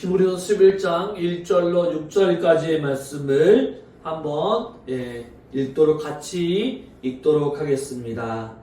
히브리서 11장 1절로 6절까지의 말씀을 한번 같이 읽도록 하겠습니다.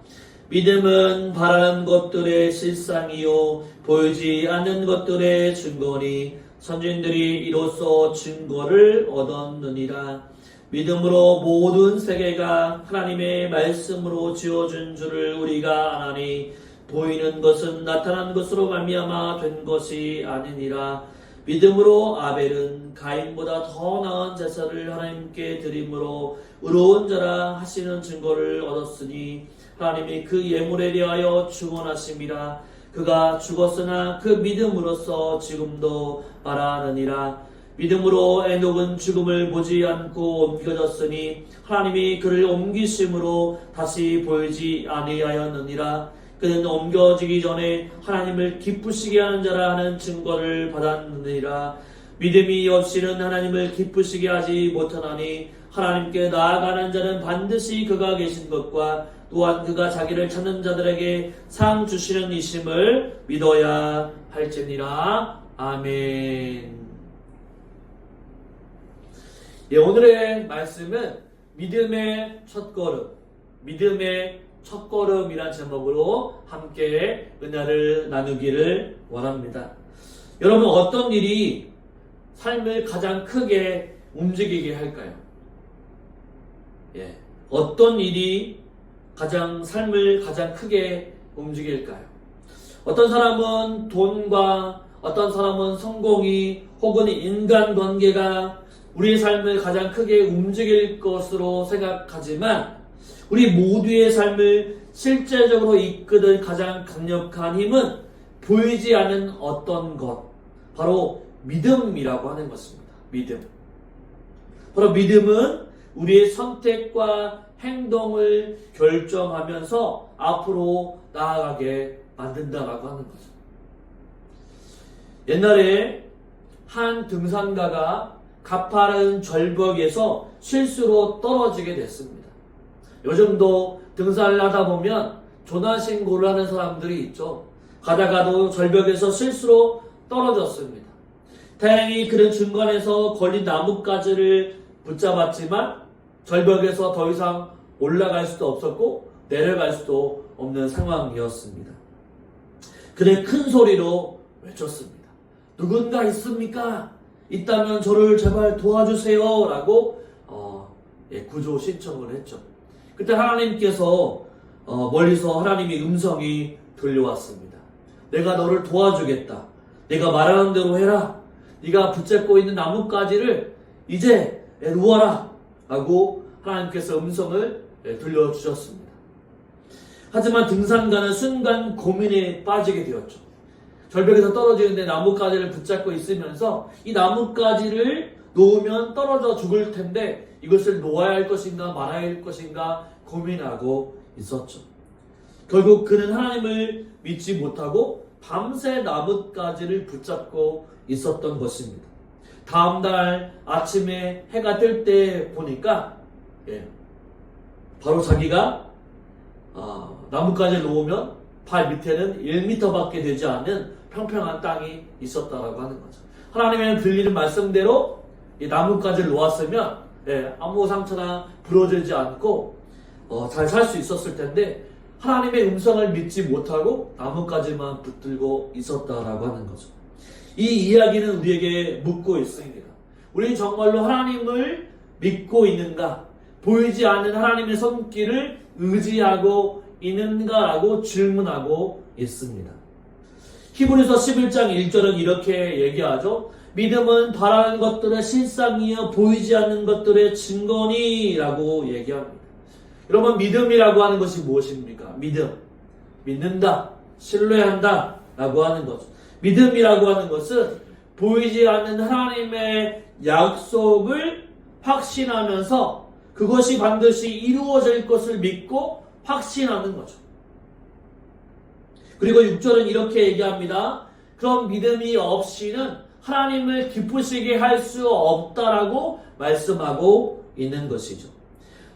믿음은 바라는 것들의 실상이요 보이지 않는 것들의 증거니 선진들이 이로써 증거를 얻었느니라. 믿음으로 모든 세계가 하나님의 말씀으로 지어진 줄을 우리가 아나니 보이는 것은 나타난 것으로 말미암아 된 것이 아니니라. 믿음으로 아벨은 가인보다 더 나은 제사를 하나님께 드림으로 의로운 자라 하시는 증거를 얻었으니 하나님이 그 예물에 대하여 축원하심이라. 그가 죽었으나 그 믿음으로써 지금도 말하느니라. 믿음으로 에녹은 죽음을 보지 않고 옮겨졌으니 하나님이 그를 옮기심으로 다시 보이지 아니하였느니라. 그는 옮겨지기 전에 하나님을 기쁘시게 하는 자라 하는 증거를 받았느니라. 믿음이 없이는 하나님을 기쁘시게 하지 못하나니 하나님께 나아가는 자는 반드시 그가 계신 것과 또한 그가 자기를 찾는 자들에게 상 주시는 이심을 믿어야 할지니라. 아멘. 오늘의 말씀은 믿음의 첫걸음이란 제목으로 함께 은혜를 나누기를 원합니다. 여러분, 어떤 일이 삶을 가장 크게 움직이게 할까요? 어떤 일이 삶을 가장 크게 움직일까요? 어떤 사람은 돈과 어떤 사람은 성공이 혹은 인간관계가 우리의 삶을 가장 크게 움직일 것으로 생각하지만 우리 모두의 삶을 실제적으로 이끄는 가장 강력한 힘은 보이지 않는 어떤 것, 바로 믿음이라고 하는 것입니다. 믿음. 바로 믿음은 우리의 선택과 행동을 결정하면서 앞으로 나아가게 만든다라고 하는 거죠. 옛날에 한 등산가가 가파른 절벽에서 실수로 떨어지게 됐습니다. 요즘도 등산을 하다 보면 조난신고를 하는 사람들이 있죠. 가다가도 절벽에서 실수로 떨어졌습니다. 다행히 그는 중간에서 걸린 나뭇가지를 붙잡았지만 절벽에서 더 이상 올라갈 수도 없었고 내려갈 수도 없는 상황이었습니다. 그는 큰 소리로 외쳤습니다. 누군가 있습니까? 있다면 저를 제발 도와주세요 라고 구조 신청을 했죠. 그때 하나님께서 멀리서 하나님의 음성이 들려왔습니다. 내가 너를 도와주겠다. 내가 말하는 대로 해라. 네가 붙잡고 있는 나뭇가지를 이제 놓아라 라고 하나님께서 음성을 들려주셨습니다. 하지만 등산가는 순간 고민에 빠지게 되었죠. 절벽에서 떨어지는데 나뭇가지를 붙잡고 있으면서 이 나뭇가지를 놓으면 떨어져 죽을 텐데 이것을 놓아야 할 것인가 말아야 할 것인가 고민하고 있었죠. 결국 그는 하나님을 믿지 못하고 밤새 나뭇가지를 붙잡고 있었던 것입니다. 다음날 아침에 해가 뜰 때 보니까 바로 자기가 나뭇가지를 놓으면 발 밑에는 1m밖에 되지 않는 평평한 땅이 있었다라고 하는 거죠. 하나님의 들리는 말씀대로 이 나뭇가지를 놓았으면 아무 상처나 부러지지 않고 잘 살 수 있었을 텐데 하나님의 음성을 믿지 못하고 나뭇가지만 붙들고 있었다라고 하는 거죠. 이 이야기는 우리에게 묻고 있습니다. 우리는 정말로 하나님을 믿고 있는가? 보이지 않는 하나님의 손길을 의지하고 있는가라고 질문하고 있습니다. 히브리서 11장 1절은 이렇게 얘기하죠. 믿음은 바라는 것들의 실상이요 보이지 않는 것들의 증거니 라고 얘기합니다. 여러분, 믿음이라고 하는 것이 무엇입니까? 믿는다, 신뢰한다 라고 하는 거죠. 믿음이라고 하는 것은 보이지 않는 하나님의 약속을 확신하면서 그것이 반드시 이루어질 것을 믿고 확신하는 거죠. 그리고 6절은 이렇게 얘기합니다. 그런 믿음이 없이는 하나님을 기쁘시게 할 수 없다라고 말씀하고 있는 것이죠.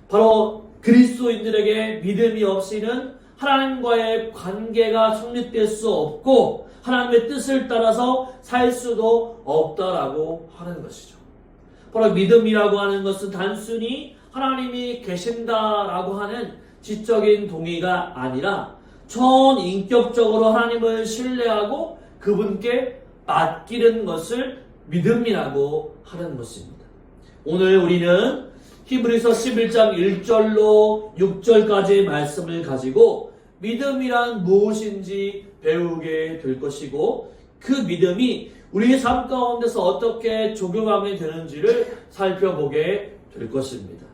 바로 그리스도인들에게 믿음이 없이는 하나님과의 관계가 성립될 수 없고 하나님의 뜻을 따라서 살 수도 없다라고 하는 것이죠. 바로 믿음이라고 하는 것은 단순히 하나님이 계신다라고 하는 지적인 동의가 아니라 전인격적으로 하나님을 신뢰하고 그분께 맡기는 것을 믿음이라고 하는 것입니다. 오늘 우리는 히브리서 11장 1절로 6절까지의 말씀을 가지고 믿음이란 무엇인지 배우게 될 것이고 그 믿음이 우리의 삶 가운데서 어떻게 적용하게 되는지를 살펴보게 될 것입니다.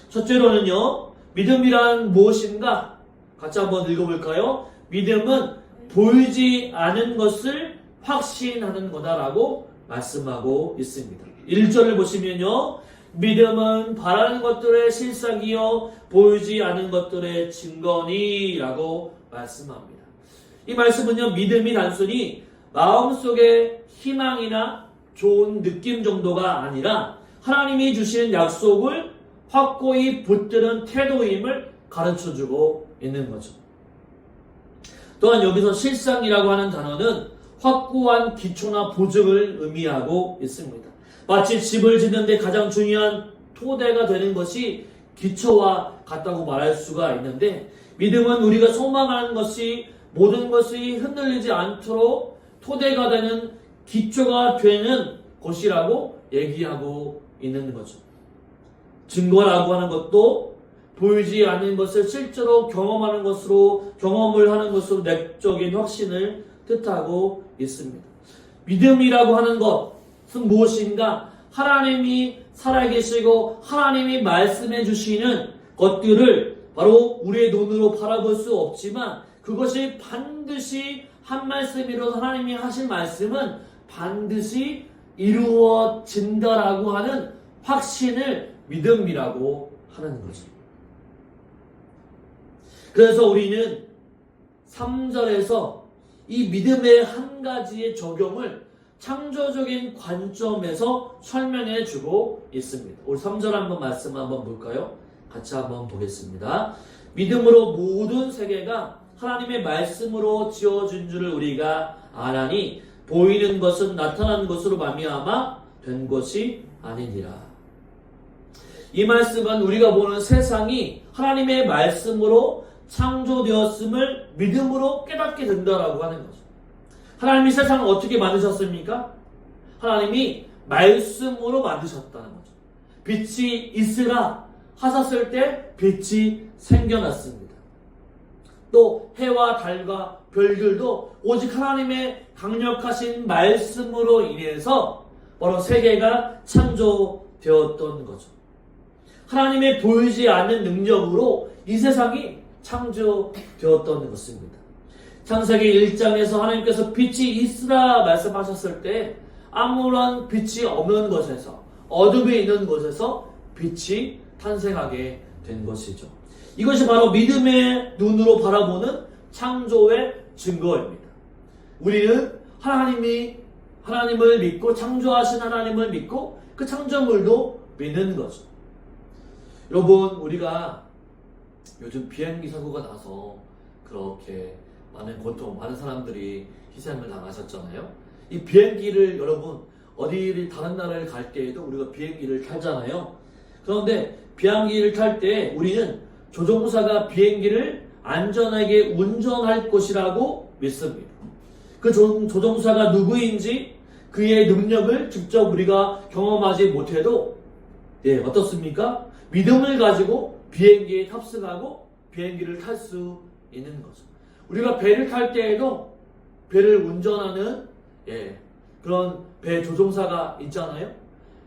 첫째로는요, 믿음이란 무엇인가? 같이 한번 읽어볼까요? 믿음은 보이지 않은 것을 확신하는 거다라고 말씀하고 있습니다. 1절을 보시면요, 믿음은 바라는 것들의 실상이요 보이지 않은 것들의 증거니라고 말씀합니다. 이 말씀은요, 믿음이 단순히 마음속의 희망이나 좋은 느낌 정도가 아니라 하나님이 주신 약속을 확고히 붙드는 태도임을 가르쳐주고 있는 거죠. 또한 여기서 실상이라고 하는 단어는 확고한 기초나 보증을 의미하고 있습니다. 마치 집을 짓는 데 가장 중요한 토대가 되는 것이 기초와 같다고 말할 수가 있는데, 믿음은 우리가 소망하는 것이 모든 것이 흔들리지 않도록 토대가 되는 기초가 되는 것이라고 얘기하고 있는 거죠. 증거라고 하는 것도 보이지 않는 것을 실제로 경험하는 것으로, 경험을 하는 것으로 내적인 확신을 뜻하고 있습니다. 믿음이라고 하는 것은 무엇인가? 하나님이 살아계시고 하나님이 말씀해 주시는 것들을 바로 우리의 눈으로 바라볼 수 없지만 그것이 반드시 한 말씀이로 하나님이 하신 말씀은 반드시 이루어진다라고 하는 확신을 믿음이라고 하는 거죠. 그래서 우리는 3절에서 이 믿음의 한 가지의 적용을 창조적인 관점에서 설명해 주고 있습니다. 우리 3절 한번 말씀 한번 볼까요? 같이 한번 보겠습니다. 믿음으로 모든 세계가 하나님의 말씀으로 지어진 줄을 우리가 아나니 보이는 것은 나타난 것으로 말미암아 된 것이 아니니라. 이 말씀은 우리가 보는 세상이 하나님의 말씀으로 창조되었음을 믿음으로 깨닫게 된다라고 하는 거죠. 하나님이 세상을 어떻게 만드셨습니까? 하나님이 말씀으로 만드셨다는 거죠. 빛이 있으라 하셨을 때 빛이 생겨났습니다. 또 해와 달과 별들도 오직 하나님의 강력하신 말씀으로 인해서 바로 세계가 창조되었던 거죠. 하나님의 보이지 않는 능력으로 이 세상이 창조되었던 것입니다. 창세기 1장에서 하나님께서 빛이 있으라 말씀하셨을 때 아무런 빛이 없는 곳에서, 어둠이 있는 곳에서 빛이 탄생하게 된 것이죠. 이것이 바로 믿음의 눈으로 바라보는 창조의 증거입니다. 우리는 하나님을 믿고 창조하신 하나님을 믿고 그 창조물도 믿는 거죠. 여러분, 우리가 요즘 비행기 사고가 나서 그렇게 많은 고통, 많은 사람들이 희생을 당하셨잖아요. 이 비행기를 여러분 어디를 다른 나라를 갈 때에도 우리가 비행기를 타잖아요. 그런데 비행기를 탈 때 우리는 조종사가 비행기를 안전하게 운전할 것이라고 믿습니다. 그 조종사가 누구인지 그의 능력을 직접 우리가 경험하지 못해도 어떻습니까? 믿음을 가지고 비행기에 탑승하고 비행기를 탈 수 있는 거죠. 우리가 배를 탈 때에도 배를 운전하는 그런 배 조종사가 있잖아요.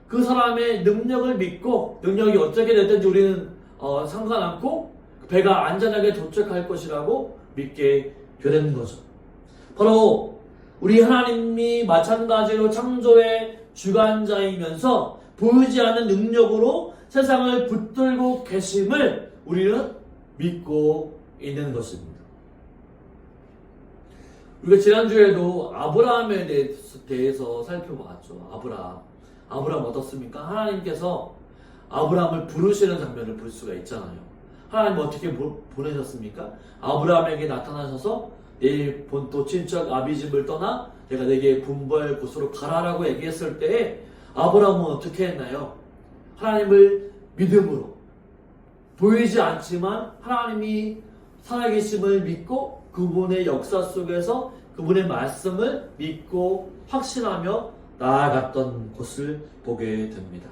그 사람의 능력을 믿고 능력이 어떻게 됐든지 우리는 상관않고 배가 안전하게 도착할 것이라고 믿게 되는 거죠. 바로 우리 하나님이 마찬가지로 창조의 주관자이면서 보이지 않는 능력으로 세상을 붙들고 계심을 우리는 믿고 있는 것입니다. 우리가 지난주에도 아브라함에 대해서 살펴봤죠. 아브라함 어떻습니까? 하나님께서 아브라함을 부르시는 장면을 볼 수가 있잖아요. 하나님 어떻게 보내셨습니까? 아브라함에게 나타나셔서 내 본토 친척 아비 집을 떠나 내가 내게 분부할 곳으로 가라라고 얘기했을 때 아브라함은 어떻게 했나요? 하나님을 믿음으로 보이지 않지만 하나님이 살아계심을 믿고 그분의 역사 속에서 그분의 말씀을 믿고 확신하며 나아갔던 것을 보게 됩니다.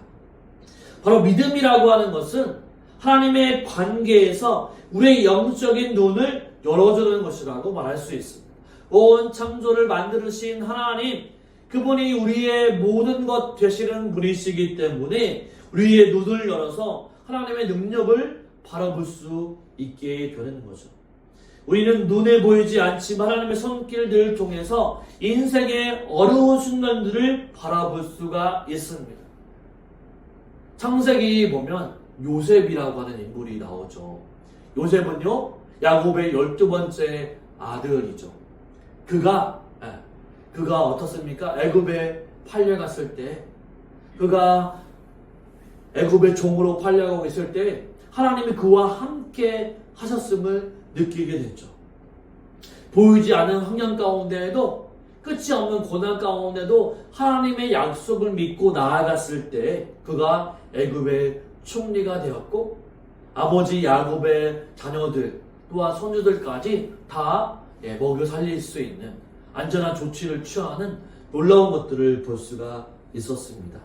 바로 믿음이라고 하는 것은 하나님의 관계에서 우리의 영적인 눈을 열어주는 것이라고 말할 수 있습니다. 온 창조를 만드신 하나님, 그분이 우리의 모든 것 되시는 분이시기 때문에 우리의 눈을 열어서 하나님의 능력을 바라볼 수 있게 되는 거죠. 우리는 눈에 보이지 않지만 하나님의 손길들을 통해서 인생의 어려운 순간들을 바라볼 수가 있습니다. 창세기 보면 요셉이라고 하는 인물이 나오죠. 요셉은요, 야곱의 12번째 아들이죠. 그가 어떻습니까? 애굽에 팔려갔을 때, 그가 애굽의 종으로 팔려가고 있을 때 하나님이 그와 함께 하셨음을 느끼게 됐죠. 보이지 않는 환경 가운데에도, 끝이 없는 고난 가운데도 하나님의 약속을 믿고 나아갔을 때 그가 애굽의 총리가 되었고, 아버지 야곱의 자녀들 또한 손주들까지 다 먹여 살릴 수 있는 안전한 조치를 취하는 놀라운 것들을 볼 수가 있었습니다.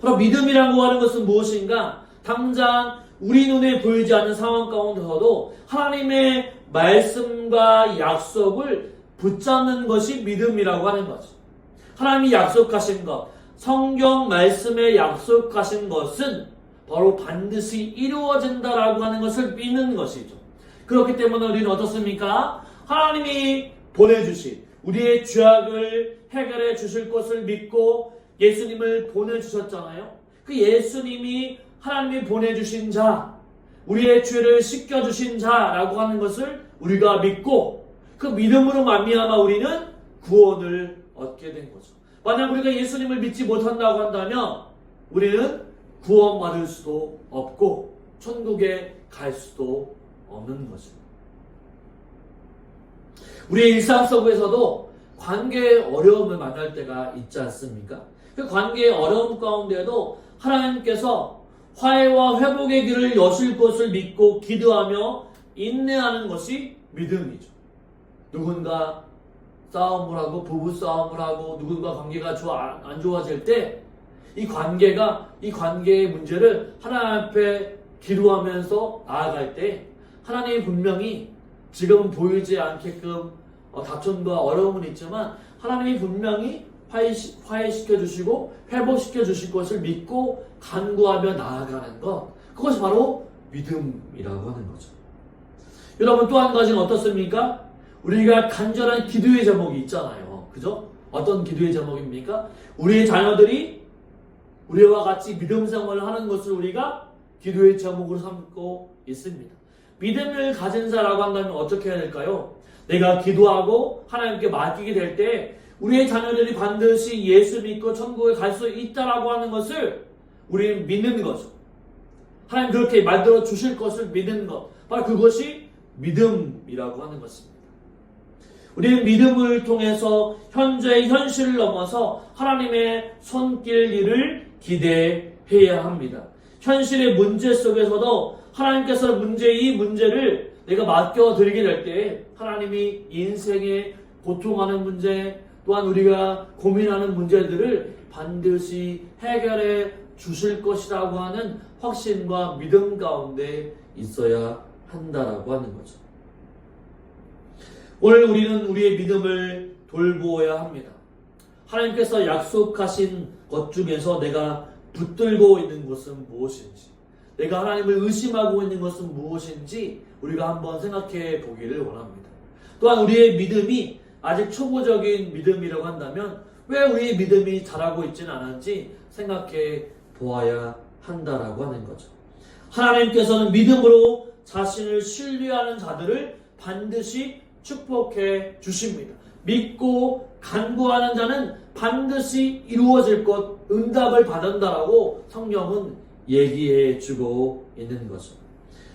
바로 믿음이라고 하는 것은 무엇인가? 당장 우리 눈에 보이지 않는 상황 가운데서도 하나님의 말씀과 약속을 붙잡는 것이 믿음이라고 하는 거죠. 하나님이 약속하신 것, 성경 말씀에 약속하신 것은 바로 반드시 이루어진다라고 하는 것을 믿는 것이죠. 그렇기 때문에 우리는 어떻습니까? 하나님이 보내주신 우리의 죄악을 해결해 주실 것을 믿고 예수님을 보내주셨잖아요. 그 예수님이 하나님이 보내주신 자, 우리의 죄를 씻겨주신 자라고 하는 것을 우리가 믿고 그 믿음으로 말미암아 우리는 구원을 얻게 된 거죠. 만약 우리가 예수님을 믿지 못한다고 한다면 우리는 구원받을 수도 없고 천국에 갈 수도 없는 거죠. 우리의 일상 속에서도 관계의 어려움을 만날 때가 있지 않습니까? 그 관계의 어려움 가운데도 하나님께서 화해와 회복의 길을 여실 것을 믿고 기도하며 인내하는 것이 믿음이죠. 누군가 싸움을 하고 부부 싸움을 하고 누군가 관계가 안 좋아질 때 이 관계의 문제를 하나님 앞에 기도하면서 나아갈 때 하나님이 분명히 지금은 보이지 않게끔 다툼과 어려움은 있지만 하나님이 분명히 화해시켜 주시고 회복시켜 주실 것을 믿고 간구하며 나아가는 것, 그것이 바로 믿음이라고 하는 거죠. 여러분, 또 한 가지는 어떻습니까? 우리가 간절한 기도의 제목이 있잖아요. 그죠? 어떤 기도의 제목입니까? 우리의 자녀들이 우리와 같이 믿음 생활을 하는 것을 우리가 기도의 제목으로 삼고 있습니다. 믿음을 가진 자라고 한다면 어떻게 해야 될까요? 내가 기도하고 하나님께 맡기게 될 때 우리의 자녀들이 반드시 예수 믿고 천국에 갈 수 있다라고 하는 것을 우리는 믿는 거죠. 하나님 그렇게 만들어 주실 것을 믿는 것, 바로 그것이 믿음이라고 하는 것입니다. 우리는 믿음을 통해서 현재의 현실을 넘어서 하나님의 손길 일을 기대해야 합니다. 현실의 문제 속에서도 하나님께서 이 문제를 내가 맡겨드리게 될 때 하나님이 인생에 고통하는 문제 또한 우리가 고민하는 문제들을 반드시 해결해 주실 것이라고 하는 확신과 믿음 가운데 있어야 한다라고 하는 거죠. 오늘 우리는 우리의 믿음을 돌보아야 합니다. 하나님께서 약속하신 것 중에서 내가 붙들고 있는 것은 무엇인지, 내가 하나님을 의심하고 있는 것은 무엇인지 우리가 한번 생각해 보기를 원합니다. 또한 우리의 믿음이 아직 초보적인 믿음이라고 한다면 왜 우리의 믿음이 자라고 있지는 않은지 생각해 보아야 한다라고 하는 거죠. 하나님께서는 믿음으로 자신을 신뢰하는 자들을 반드시 축복해 주십니다. 믿고 간구하는 자는 반드시 이루어질 것, 응답을 받는다라고 성경은 얘기해 주고 있는 거죠.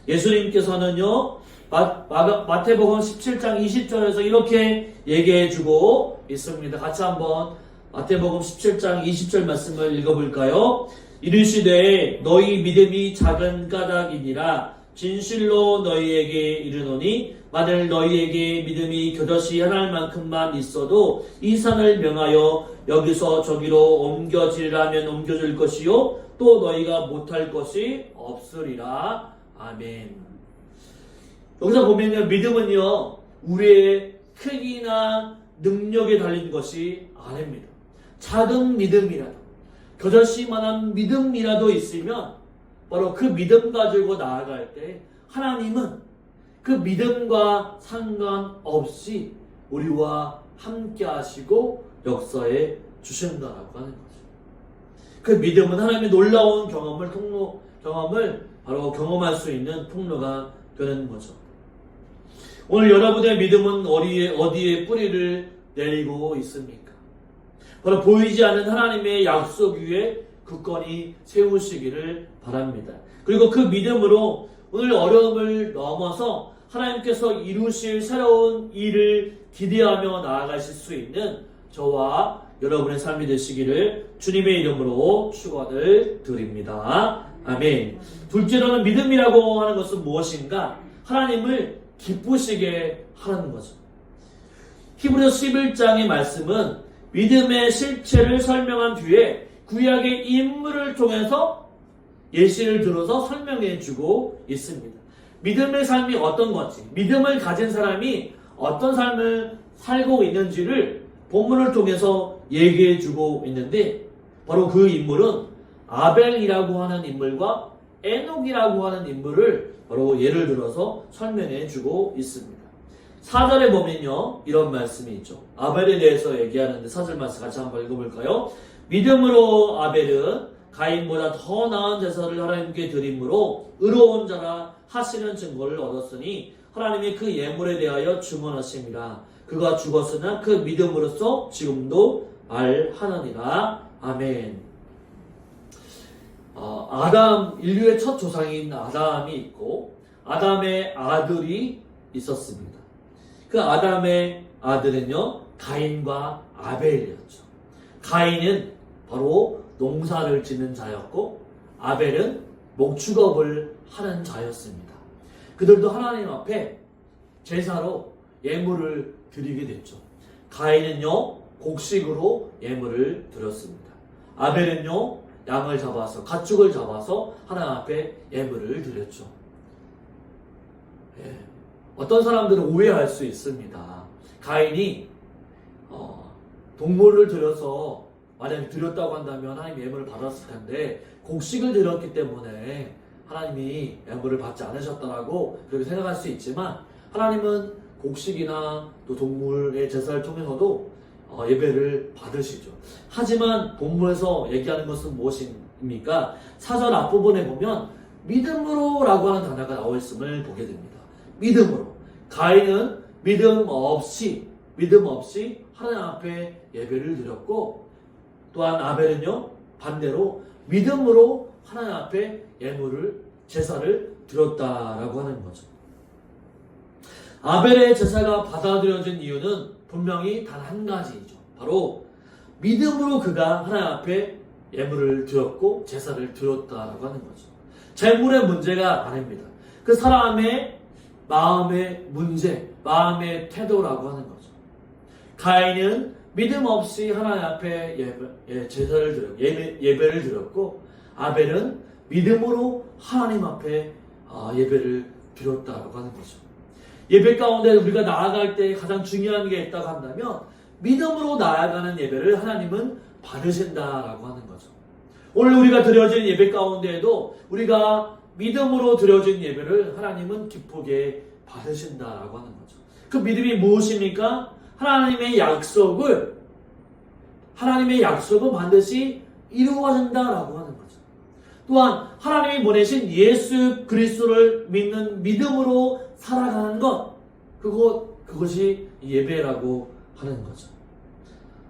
예수님께서는요, 마태복음 17장 20절에서 이렇게 얘기해주고 있습니다. 같이 한번 마태복음 17장 20절 말씀을 읽어볼까요? 이르시되 너희 믿음이 작은 까닭이니라 진실로 너희에게 이르노니 만일 너희에게 믿음이 겨자씨 하나일 만큼만 있어도 이 산을 명하여 여기서 저기로 옮겨지라면 옮겨질 것이요 또 너희가 못할 것이 없으리라. 아멘. 여기서 보면요, 믿음은요 우리의 크기나 능력에 달린 것이 아닙니다. 작은 믿음이라도 겨자씨만한 믿음이라도 있으면 바로 그 믿음 가지고 나아갈 때 하나님은 그 믿음과 상관없이 우리와 함께 하시고 역사해 주신다라고 하는 거죠. 그 믿음은 하나님의 놀라운 경험을 바로 경험할 수 있는 통로가 되는 거죠. 오늘 여러분의 믿음은 어디에 뿌리를 내리고 있습니까? 바로 보이지 않는 하나님의 약속 위에 굳건히 세우시기를 바랍니다. 그리고 그 믿음으로 오늘 어려움을 넘어서 하나님께서 이루실 새로운 일을 기대하며 나아가실 수 있는 저와 여러분의 삶이 되시기를 주님의 이름으로 축원을 드립니다. 아멘. 둘째로는 믿음이라고 하는 것은 무엇인가? 하나님을 기쁘시게 하는 거죠. 히브리서 11장의 말씀은 믿음의 실체를 설명한 뒤에 구약의 인물을 통해서 예시를 들어서 설명해 주고 있습니다. 믿음의 삶이 어떤 건지, 믿음을 가진 사람이 어떤 삶을 살고 있는지를 본문을 통해서 얘기해 주고 있는데 바로 그 인물은 아벨이라고 하는 인물과 에녹이라고 하는 인물을 바로 예를 들어서 설명해 주고 있습니다. 4절에 보면요 이런 말씀이 있죠. 아벨에 대해서 얘기하는데 4절 말씀 같이 한번 읽어볼까요? 믿음으로 아벨은 가인보다 더 나은 제사를 하나님께 드림으로 의로운 자라 하시는 증거를 얻었으니 하나님이 그 예물에 대하여 증언하심이라. 그가 죽었으나 그 믿음으로써 지금도 말하느니라. 아멘. 인류의 첫 조상인 아담이 있고 아담의 아들이 있었습니다. 그 아담의 아들은요 가인과 아벨이었죠. 가인은 바로 농사를 짓는 자였고 아벨은 목축업을 하는 자였습니다. 그들도 하나님 앞에 제사로 예물을 드리게 됐죠. 가인은요 곡식으로 예물을 드렸습니다. 아벨은요 양을 잡아서 가축을 잡아서 하나님 앞에 예물을 드렸죠. 어떤 사람들은 오해할 수 있습니다. 가인이 동물을 들여서 만약에 드렸다고 한다면 하나님 예물을 받았을 텐데 곡식을 드렸기 때문에 하나님이 예물을 받지 않으셨다라고 그렇게 생각할 수 있지만 하나님은 곡식이나 또 동물의 제사를 통해서도 예배를 받으시죠. 하지만 본문에서 얘기하는 것은 무엇입니까? 4절 앞부분에 보면 믿음으로 라고 하는 단어가 나와 있음을 보게 됩니다. 믿음으로. 가인은 믿음 없이 하나님 앞에 예배를 드렸고 또한 아벨은요 반대로 믿음으로 하나님 앞에 제사를 드렸다라고 하는 거죠. 아벨의 제사가 받아들여진 이유는 분명히 단 한 가지이죠. 바로 믿음으로 그가 하나님 앞에 예물을 드렸고 제사를 드렸다라고 하는 거죠. 재물의 문제가 아닙니다. 그 사람의 마음의 문제, 마음의 태도라고 하는 거죠. 가인은 믿음 없이 하나님 앞에 예배를 드렸고 아벨은 믿음으로 하나님 앞에 예배를 드렸다라고 하는 거죠. 예배 가운데 우리가 나아갈 때 가장 중요한 게 있다고 한다면 믿음으로 나아가는 예배를 하나님은 받으신다라고 하는 거죠. 오늘 우리가 드려진 예배 가운데에도 우리가 믿음으로 드려진 예배를 하나님은 기쁘게 받으신다라고 하는 거죠. 그 믿음이 무엇입니까? 하나님의 약속은 반드시 이루어진다라고 하는 거죠. 또한 하나님이 보내신 예수 그리스도를 믿는 믿음으로 살아가는 것, 그것이 예배라고 하는 거죠.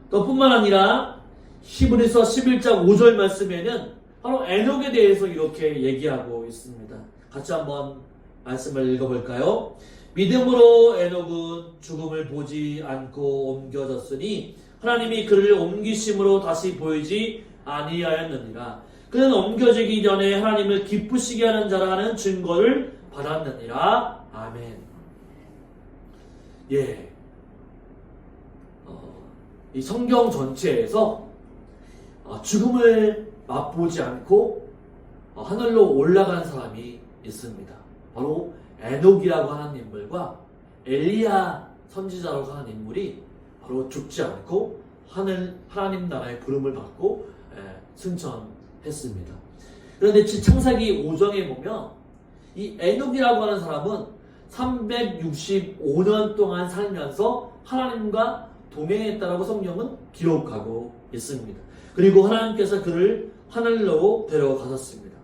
또 뿐만 아니라 히브리서 11장 5절 말씀에는 바로 에녹에 대해서 이렇게 얘기하고 있습니다. 같이 한번 말씀을 읽어볼까요? 믿음으로 에녹은 죽음을 보지 않고 옮겨졌으니 하나님이 그를 옮기심으로 다시 보이지 아니하였느니라. 그는 옮겨지기 전에 하나님을 기쁘시게 하는 자라는 증거를 받았느니라. 아멘. 예. 이 성경 전체에서 죽음을 맛보지 않고 하늘로 올라간 사람이 있습니다. 바로 에녹이라고 하는 인물과 엘리야 선지자라고 하는 인물이 바로 죽지 않고 하나님 나라의 부름을 받고 승천했습니다. 그런데 창세기 5장에 보면 이 에녹이라고 하는 사람은 365년 동안 살면서 하나님과 동행했다라고 성경은 기록하고 있습니다. 그리고 하나님께서 그를 하늘로 데려가셨습니다.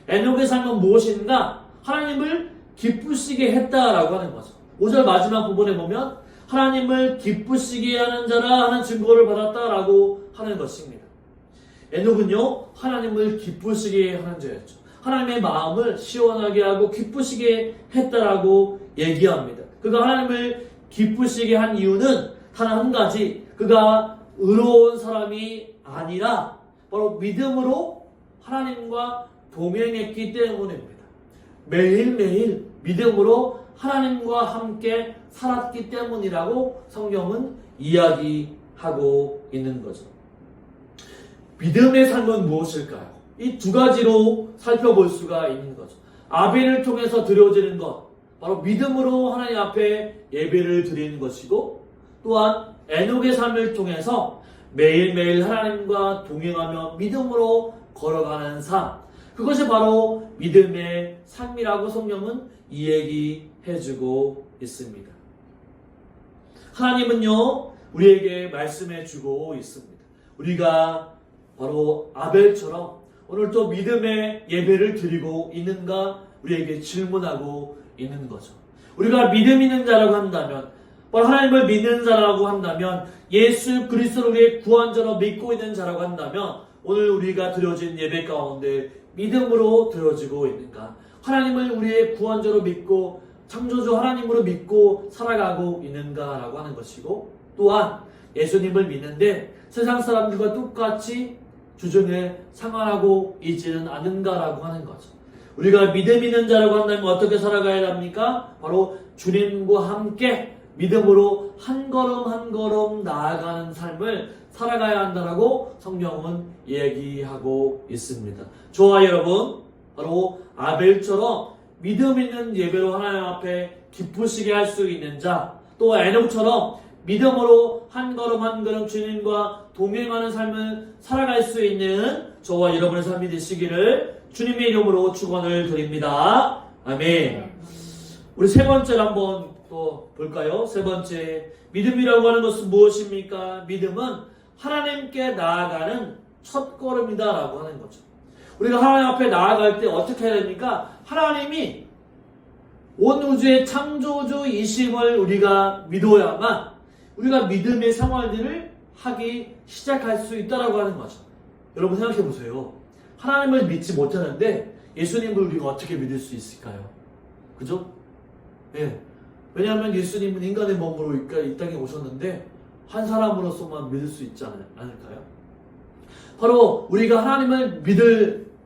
에녹의 삶은 무엇인가? 하나님을 기쁘시게 했다라고 하는 거죠. 5절 마지막 부분에 보면 하나님을 기쁘시게 하는 자라 하는 증거를 받았다라고 하는 것입니다. 에녹은요, 하나님을 기쁘시게 하는 자였죠. 하나님의 마음을 시원하게 하고 기쁘시게 했다라고 얘기합니다. 그가 하나님을 기쁘시게 한 이유는 단 한 가지, 그가 의로운 사람이 아니라 바로 믿음으로 하나님과 동행했기 때문입니다. 매일매일 믿음으로 하나님과 함께 살았기 때문이라고 성경은 이야기하고 있는 거죠. 믿음의 삶은 무엇일까요? 이 두 가지로 살펴볼 수가 있는 거죠. 아벨을 통해서 드려지는 것, 바로 믿음으로 하나님 앞에 예배를 드리는 것이고, 또한 에녹의 삶을 통해서 매일매일 하나님과 동행하며 믿음으로 걸어가는 삶, 그것이 바로 믿음의 삶이라고 성경은 이야기해주고 있습니다. 하나님은요, 우리에게 말씀해주고 있습니다. 우리가 바로 아벨처럼 오늘 또 믿음의 예배를 드리고 있는가 우리에게 질문하고 있는 거죠. 우리가 믿음 있는 자라고 한다면, 바로 하나님을 믿는 자라고 한다면, 예수 그리스도를 우리의 구원자로 믿고 있는 자라고 한다면, 오늘 우리가 드려진 예배 가운데 믿음으로 드려지고 있는가? 하나님을 우리의 구원자로 믿고 창조주 하나님으로 믿고 살아가고 있는가라고 하는 것이고, 또한 예수님을 믿는데 세상 사람들과 똑같이 주중에 생활하고 있지는 않은가라고 하는 거죠. 우리가 믿음 있는 자라고 한다면 어떻게 살아가야 합니까? 바로 주님과 함께 믿음으로 한 걸음 한 걸음 나아가는 삶을 살아가야 한다라고 성경은 얘기하고 있습니다. 저와 여러분, 바로 아벨처럼 믿음 있는 예배로 하나님 앞에 기쁘시게 할 수 있는 자, 또 에녹처럼 믿음으로 한 걸음 한 걸음 주님과 동행하는 삶을 살아갈 수 있는 저와 여러분의 삶이 되시기를 주님의 이름으로 축원을 드립니다. 아멘. 우리 세 번째를 한번 또 볼까요? 세 번째, 믿음이라고 하는 것은 무엇입니까? 믿음은 하나님께 나아가는 첫 걸음이다라고 하는 거죠. 우리가 하나님 앞에 나아갈 때 어떻게 해야 됩니까? 하나님이 온 우주의 창조주이심을 우리가 믿어야만 우리가 믿음의 생활들을 하기 시작할 수 있다라고 하는 거죠. 여러분 생각해 보세요. 하나님을 믿지 못하는데 예수님을 우리가 어떻게 믿을 수 있을까요? 그죠? 예. 왜냐하면 예수님은 인간의 몸으로 이 땅에 오셨는데 한 사람으로서만 믿을 수 있지 않을까요? 바로 우리가 하나님을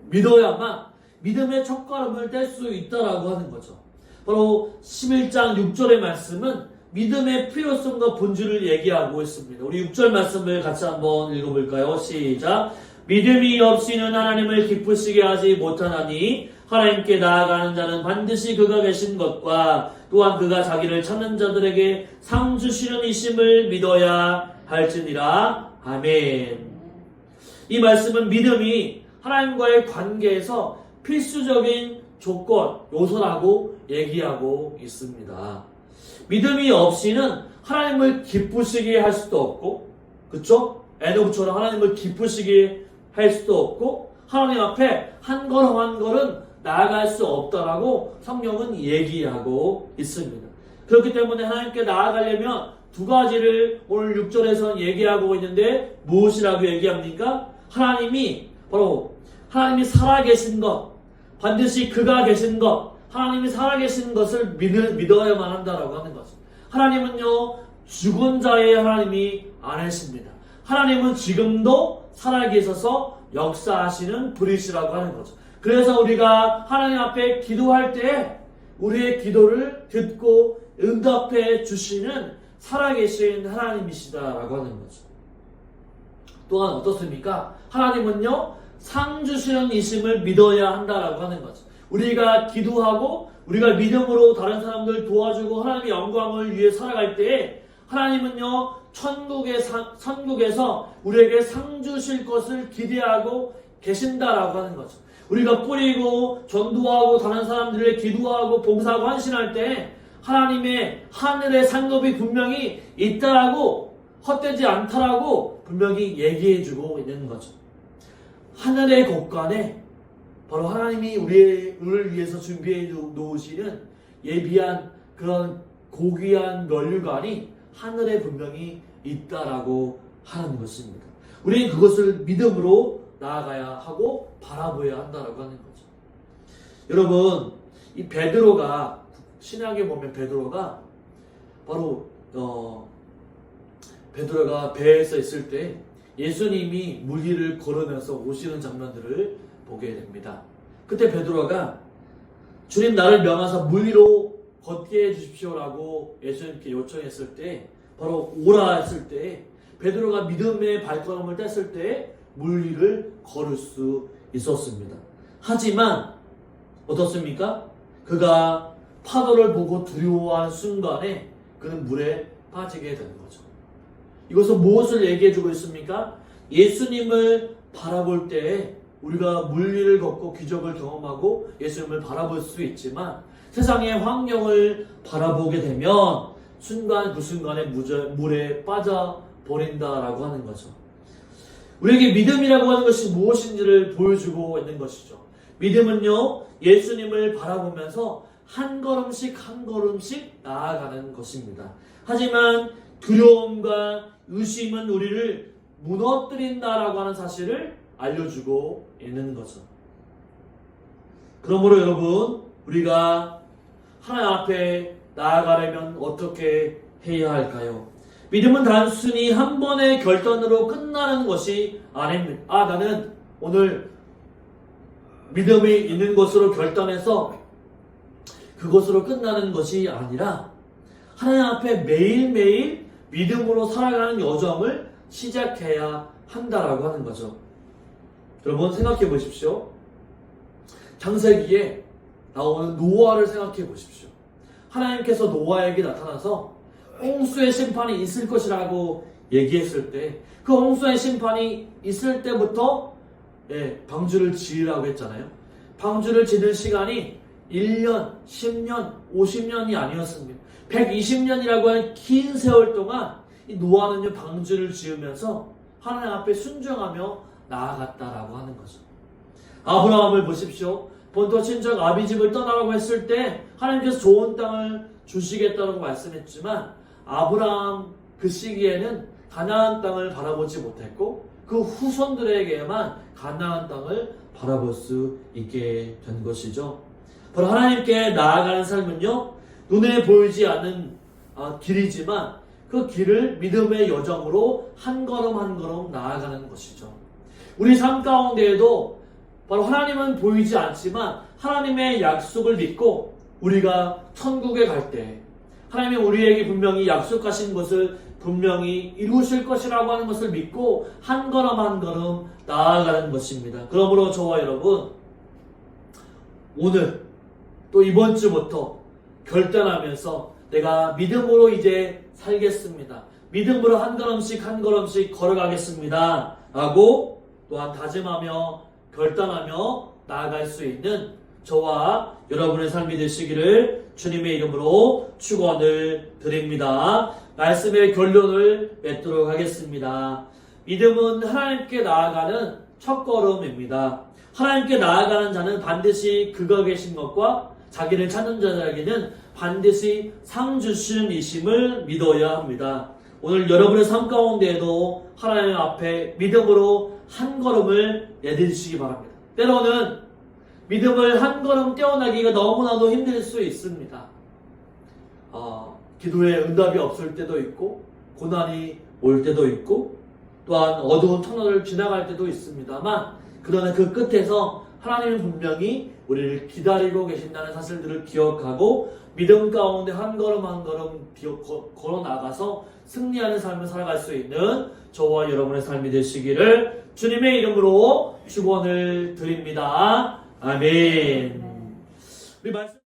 믿어야만 믿음의 첫걸음을 뗄 수 있다라고 하는 거죠. 바로 11장 6절의 말씀은 믿음의 필요성과 본질을 얘기하고 있습니다. 우리 6절 말씀을 같이 한번 읽어볼까요? 시작. 믿음이 없이는 하나님을 기쁘시게 하지 못하나니 하나님께 나아가는 자는 반드시 그가 계신 것과 또한 그가 자기를 찾는 자들에게 상 주시는 이심을 믿어야 할지니라. 아멘. 이 말씀은 믿음이 하나님과의 관계에서 필수적인 조건, 요소라고 얘기하고 있습니다. 믿음이 없이는 하나님을 기쁘시게 할 수도 없고, 그쵸? 에녹처럼 하나님을 기쁘시게 할 수도 없고, 하나님 앞에 한 걸음 한 걸음 나아갈 수 없다라고 성경은 얘기하고 있습니다. 그렇기 때문에 하나님께 나아가려면 두 가지를 오늘 6절에서 얘기하고 있는데 무엇이라고 얘기합니까? 하나님이 바로 하나님이 살아계신 것, 반드시 그가 계신 것, 하나님이 살아계신 것을 믿어야만 한다라고 하는 거죠. 하나님은요, 죽은 자의 하나님이 아니십니다. 하나님은 지금도 살아계셔서 역사하시는 분이시라고 하는 거죠. 그래서 우리가 하나님 앞에 기도할 때 우리의 기도를 듣고 응답해 주시는 살아계신 하나님이시다라고 하는 거죠. 또한 어떻습니까? 하나님은요, 상 주시는 이심을 믿어야 한다라고 하는 거죠. 우리가 기도하고 우리가 믿음으로 다른 사람들 도와주고 하나님의 영광을 위해 살아갈 때에 하나님은요, 천국에서 우리에게 상 주실 것을 기대하고 계신다라고 하는 거죠. 우리가 뿌리고 전도하고 다른 사람들에게 기도하고 봉사하고 헌신할 때 하나님의 하늘의 상급이 분명히 있다라고, 헛되지 않다라고 분명히 얘기해주고 있는 거죠. 하늘의 곳간에 바로 하나님이 우리를 위해서 준비해 놓으시는 예비한 그런 고귀한 면류관이 하늘에 분명히 있다라고 하는 것입니다. 우리는 그것을 믿음으로 나아가야 하고 바라보아야 한다라고 하는 거죠. 여러분, 이 베드로가, 신약에 보면 베드로가 바로 베드로가 배에서 있을 때 예수님이 물 위를 걸으면서 오시는 장면들을 보게 됩니다. 그때 베드로가 주님, 나를 명하사 물 위로 걷게 해주십시오라고 예수님께 요청했을 때, 바로 오라 했을 때 베드로가 믿음의 발걸음을 뗐을 때 물 위를 걸을 수 있었습니다. 하지만 어떻습니까? 그가 파도를 보고 두려워하는 순간에 그는 물에 빠지게 되는 거죠. 이것은 무엇을 얘기해주고 있습니까? 예수님을 바라볼 때 우리가 물 위를 걷고 기적을 경험하고 예수님을 바라볼 수 있지만 세상의 환경을 바라보게 되면 순간 그 순간에 물에 빠져버린다라고 하는 거죠. 우리에게 믿음이라고 하는 것이 무엇인지를 보여주고 있는 것이죠. 믿음은요, 예수님을 바라보면서 한 걸음씩 한 걸음씩 나아가는 것입니다. 하지만 두려움과 의심은 우리를 무너뜨린다라고 하는 사실을 알려주고 있는 거죠. 그러므로 여러분, 우리가 하나님 앞에 나아가려면 어떻게 해야 할까요? 믿음은 단순히 한 번의 결단으로 끝나는 것이 아닙니다. 나는 오늘 믿음이 있는 것으로 결단해서 그것으로 끝나는 것이 아니라 하나님 앞에 매일매일 믿음으로 살아가는 여정을 시작해야 한다라고 하는 거죠. 여러분, 생각해 보십시오. 창세기에 나오는 노아를 생각해 보십시오. 하나님께서 노아에게 나타나서 홍수의 심판이 있을 것이라고 얘기했을 때, 그 홍수의 심판이 있을 때부터 방주를 지으라고 했잖아요. 방주를 짓는 시간이 1년, 10년, 50년이 아니었습니다. 120년이라고 하는 긴 세월 동안 이 노아는요, 방주를 지으면서 하나님 앞에 순종하며 나아갔다라고 하는 거죠. 아브라함을 보십시오. 본토 친척 아비집을 떠나라고 했을 때 하나님께서 좋은 땅을 주시겠다고 말씀했지만 아브라함 그 시기에는 가나안 땅을 바라보지 못했고 그 후손들에게만 가나안 땅을 바라볼 수 있게 된 것이죠. 바로 하나님께 나아가는 삶은요, 눈에 보이지 않는 길이지만 그 길을 믿음의 여정으로 한 걸음 한 걸음 나아가는 것이죠. 우리 삶 가운데에도 바로 하나님은 보이지 않지만 하나님의 약속을 믿고 우리가 천국에 갈 때 하나님이 우리에게 분명히 약속하신 것을 분명히 이루실 것이라고 하는 것을 믿고 한 걸음 한 걸음 나아가는 것입니다. 그러므로 저와 여러분, 오늘 또 이번 주부터 결단하면서 내가 믿음으로 이제 살겠습니다. 믿음으로 한 걸음씩 한 걸음씩 걸어가겠습니다. 라고 또한 다짐하며 결단하며 나아갈 수 있는 저와 여러분의 삶이 되시기를 주님의 이름으로 축원을 드립니다. 말씀의 결론을 맺도록 하겠습니다. 믿음은 하나님께 나아가는 첫걸음입니다. 하나님께 나아가는 자는 반드시 그가 계신 것과 자기를 찾는 자에게는 반드시 상 주시는 이심을 믿어야 합니다. 오늘 여러분의 삶 가운데에도 하나님 앞에 믿음으로 한 걸음을 내딛으시기 바랍니다. 때로는 믿음을 한 걸음 떼어나기가 너무나도 힘들 수 있습니다. 기도에 응답이 없을 때도 있고 고난이 올 때도 있고 또한 어두운 터널을 지나갈 때도 있습니다만 그러나 그 끝에서 하나님은 분명히 우리를 기다리고 계신다는 사실들을 기억하고 믿음 가운데 한 걸음 한 걸음 걸어 나가서 승리하는 삶을 살아갈 수 있는 저와 여러분의 삶이 되시기를 주님의 이름으로 축원을 드립니다. 아멘. 우리 말씀